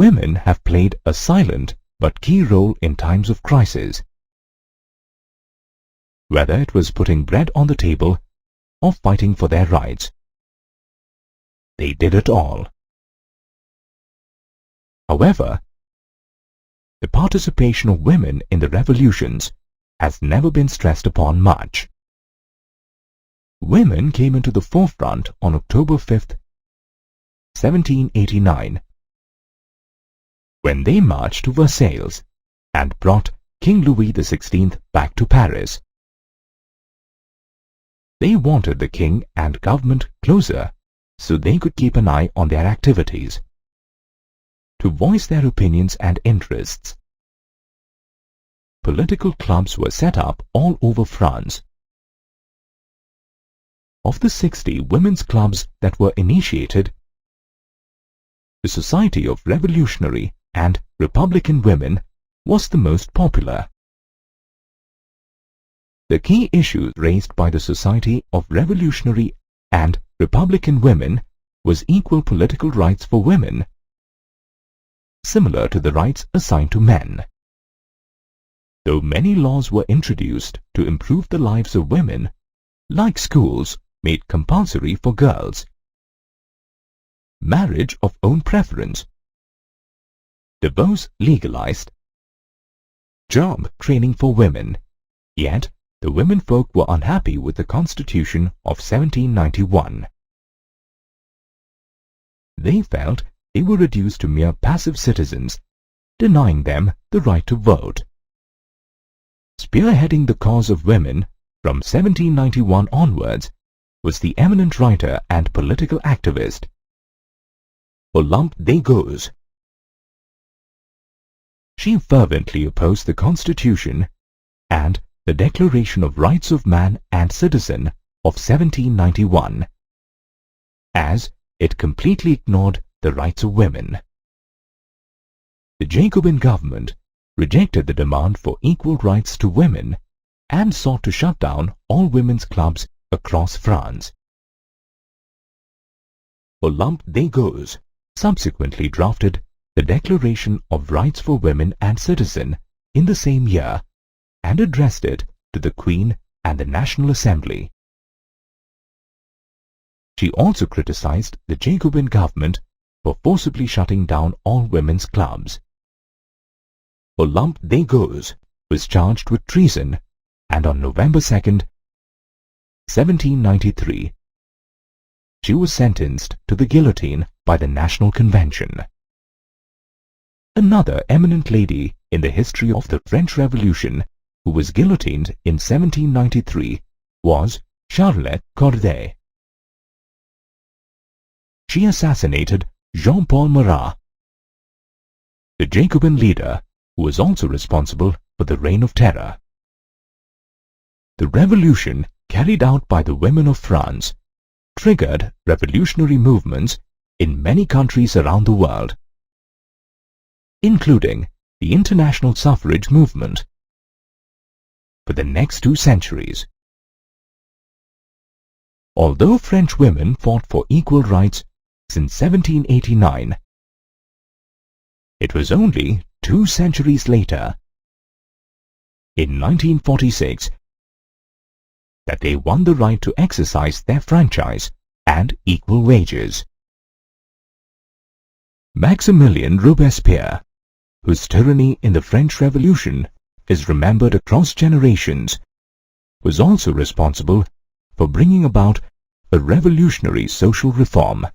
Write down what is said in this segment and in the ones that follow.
women have played a silent but key role in times of crisis. Whether it was putting bread on the table or fighting for their rights, they did it all. However, the participation of women in the revolutions has never been stressed upon much. Women came into the forefront on October 5th, 1789, when they marched to Versailles and brought King Louis XVI back to Paris. They wanted the king and government closer so they could keep an eye on their activities, to voice their opinions and interests. Political clubs were set up all over France. Of the 60 women's clubs that were initiated, the Society of Revolutionary and Republican Women was the most popular. The key issues raised by the Society of Revolutionary and Republican Women was equal political rights for women, similar to the rights assigned to men. Though many laws were introduced to improve the lives of women, like schools made compulsory for girls, marriage of own preference, divorce legalized, job training for women, yet the womenfolk were unhappy with the Constitution of 1791. They felt they were reduced to mere passive citizens, denying them the right to vote. Spearheading the cause of women from 1791 onwards was the eminent writer and political activist Olympe de Gouges. She fervently opposed the Constitution and the Declaration of Rights of Man and Citizen of 1791, as it completely ignored the rights of women. The Jacobin government rejected the demand for equal rights to women and sought to shut down all women's clubs across France. Olympe de Gouges subsequently drafted the Declaration of Rights for Women and Citizen in the same year and addressed it to the Queen and the National Assembly. She also criticized the Jacobin government for forcibly shutting down all women's clubs. Olympe de Gouges was charged with treason, and on November 2nd, 1793, she was sentenced to the guillotine by the National Convention. Another eminent lady in the history of the French Revolution who was guillotined in 1793 was Charlotte Corday. She assassinated Jean-Paul Marat, the Jacobin leader who was also responsible for the Reign of Terror. The revolution carried out by the women of France triggered revolutionary movements in many countries around the world, including the international suffrage movement. For the next 2 centuries, although French women fought for equal rights since 1789, it was only 2 centuries later, in 1946, that they won the right to exercise their franchise and equal wages. Maximilien Robespierre, whose tyranny in the French Revolution is remembered across generations, was also responsible for bringing about a revolutionary social reform,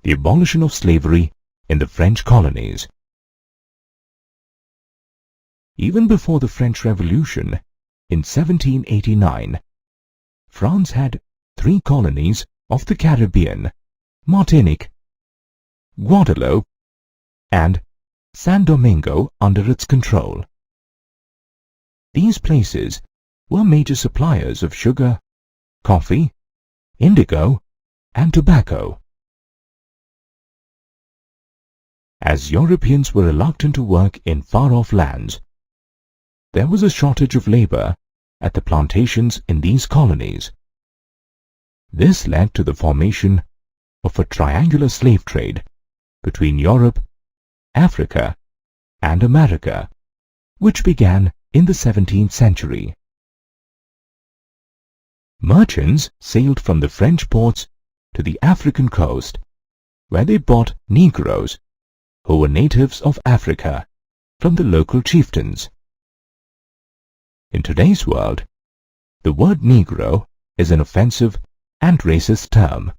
the abolition of slavery in the French colonies. Even before the French Revolution, in 1789, France had 3 colonies of the Caribbean, Martinique, Guadeloupe, and San Domingo under its control. These places were major suppliers of sugar, coffee, indigo, and tobacco. As Europeans were reluctant to work in far-off lands, there was a shortage of labor at the plantations in these colonies. This led to the formation of a triangular slave trade between Europe, Africa, and America, which began in the 17th century. Merchants sailed from the French ports to the African coast, where they bought Negroes, who were natives of Africa, from the local chieftains. In today's world, the word Negro is an offensive and racist term.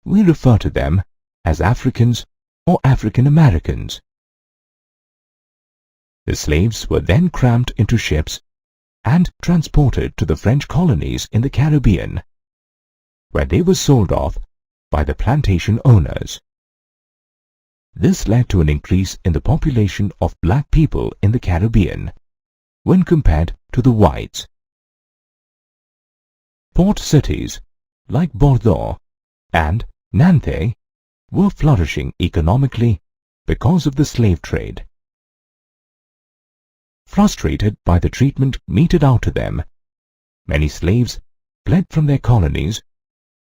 We refer to them as Africans or African Americans. The slaves were then crammed into ships and transported to the French colonies in the Caribbean, where they were sold off by the plantation owners. This led to an increase in the population of black people in the Caribbean when compared to the whites. Port cities like Bordeaux and Nantes were flourishing economically because of the slave trade. Frustrated by the treatment meted out to them, many slaves fled from their colonies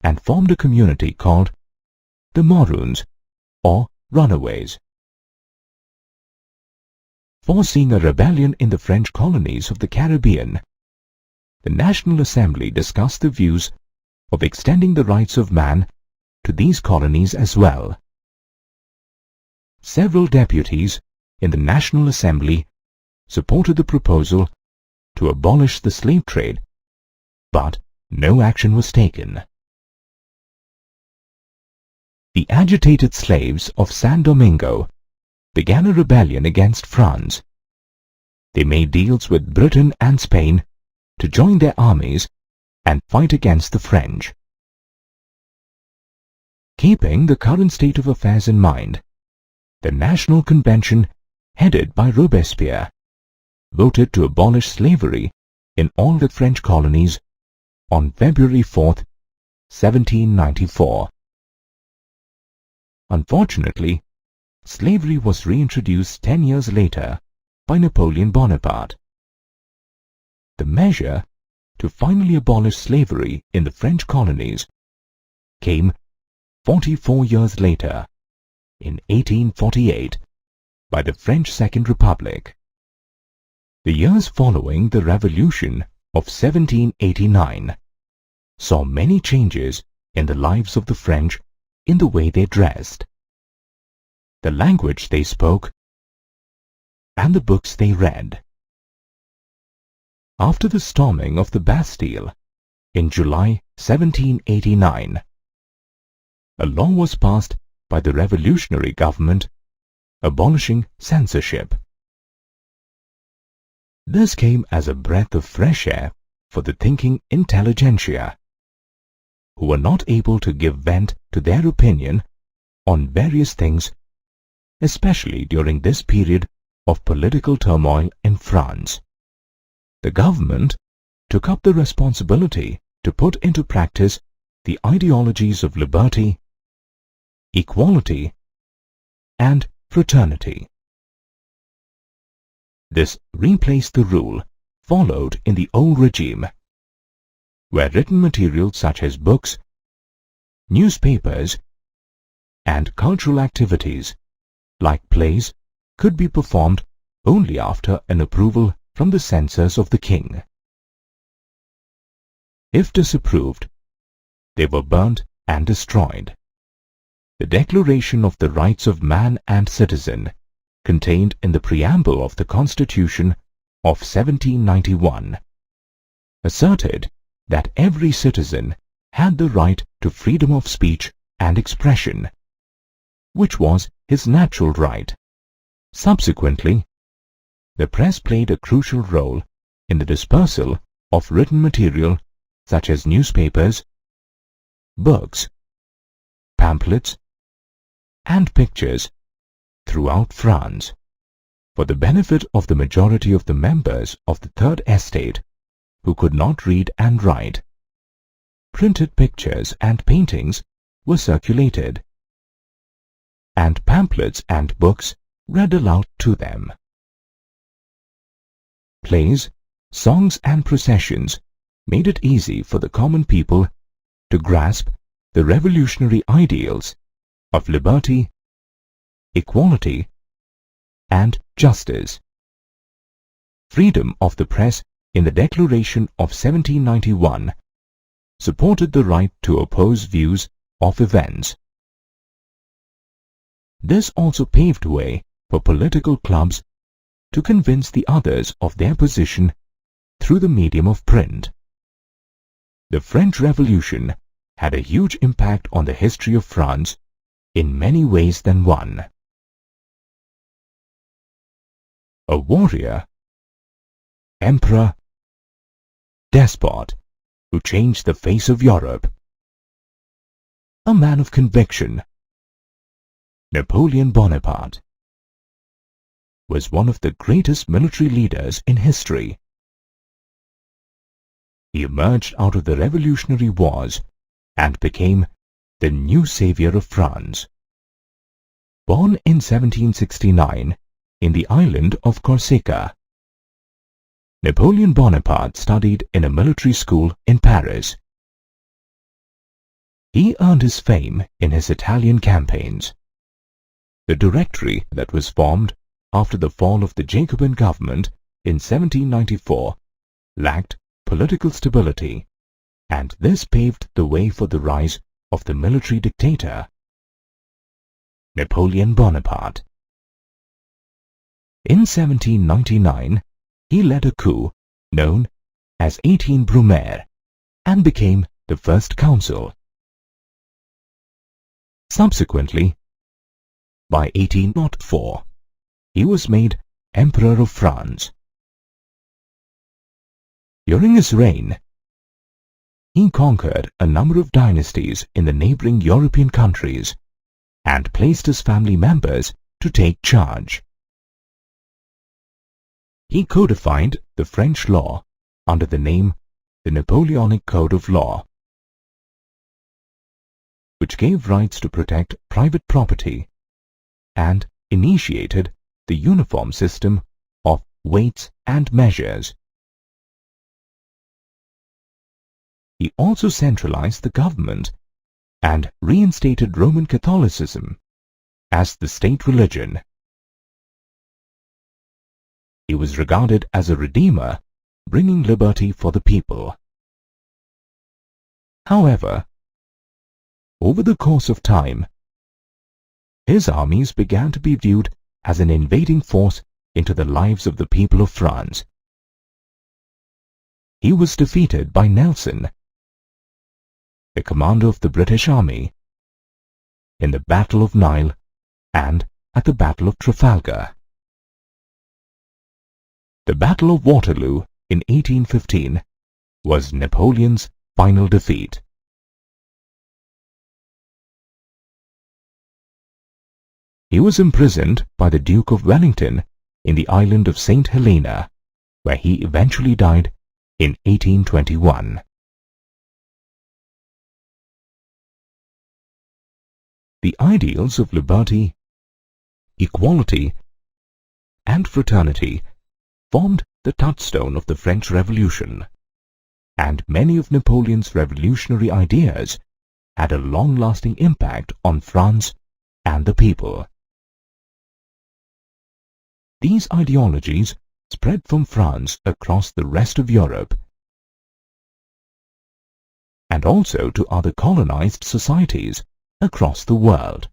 and formed a community called the Maroons, or runaways. Foreseeing a rebellion in the French colonies of the Caribbean, the National Assembly discussed the views of extending the rights of man to these colonies as well. Several deputies in the National Assembly supported the proposal to abolish the slave trade, but no action was taken. The agitated slaves of San Domingo began a rebellion against France. They made deals with Britain and Spain to join their armies and fight against the French. Keeping the current state of affairs in mind, the National Convention, headed by Robespierre, voted to abolish slavery in all the French colonies on February 4, 1794. Unfortunately, slavery was reintroduced 10 years later by Napoleon Bonaparte. The measure to finally abolish slavery in the French colonies came 44 years later, in 1848, by the French Second Republic. The years following the Revolution of 1789 saw many changes in the lives of the French in the way they dressed, the language they spoke, and the books they read. After the storming of the Bastille in July 1789, a law was passed by the revolutionary government abolishing censorship. This came as a breath of fresh air for the thinking intelligentsia, who were not able to give vent to their opinion on various things, especially during this period of political turmoil in France. The government took up the responsibility to put into practice the ideologies of liberty, equality, and fraternity. This replaced the rule followed in the old regime, where written materials such as books, newspapers, and cultural activities like plays could be performed only after an approval from the censors of the king. If disapproved, they were burnt and destroyed. The Declaration of the Rights of Man and Citizen, contained in the preamble of the Constitution of 1791, asserted that every citizen had the right to freedom of speech and expression, which was his natural right. Subsequently, the press played a crucial role in the dispersal of written material such as newspapers, books, pamphlets, and pictures throughout France, for the benefit of the majority of the members of the Third Estate who could not read and write. Printed pictures and paintings were circulated, and pamphlets and books read aloud to them. Plays, songs and processions made it easy for the common people to grasp the revolutionary ideals of liberty, equality, and justice. Freedom of the press in the Declaration of 1791 supported the right to oppose views of events. This also paved way for political clubs to convince the others of their position through the medium of print. The French Revolution had a huge impact on the history of France in many ways than one. A warrior, emperor, despot who changed the face of Europe. A man of conviction, Napoleon Bonaparte was one of the greatest military leaders in history. He emerged out of the Revolutionary Wars and became the new savior of France. Born in 1769 in the island of Corsica, Napoleon Bonaparte studied in a military school in Paris. He earned his fame in his Italian campaigns. The Directory that was formed after the fall of the Jacobin government in 1794 lacked political stability, and this paved the way for the rise of the military dictator, Napoleon Bonaparte. In 1799, he led a coup known as 18 Brumaire and became the first consul. Subsequently, by 1804, he was made Emperor of France. During his reign, he conquered a number of dynasties in the neighboring European countries and placed his family members to take charge. He codified the French law under the name the Napoleonic Code of Law, which gave rights to protect private property and initiated the uniform system of weights and measures. He also centralized the government and reinstated Roman Catholicism as the state religion. He was regarded as a redeemer, bringing liberty for the people. However, over the course of time, his armies began to be viewed as an invading force into the lives of the people of France. He was defeated by Nelson, the commander of the British Army, in the Battle of Nile and at the Battle of Trafalgar. The Battle of Waterloo in 1815 was Napoleon's final defeat. He was imprisoned by the Duke of Wellington in the island of St. Helena, where he eventually died in 1821. The ideals of liberty, equality, and fraternity formed the touchstone of the French Revolution, and many of Napoleon's revolutionary ideas had a long-lasting impact on France and the people. These ideologies spread from France across the rest of Europe and also to other colonized societies across the world.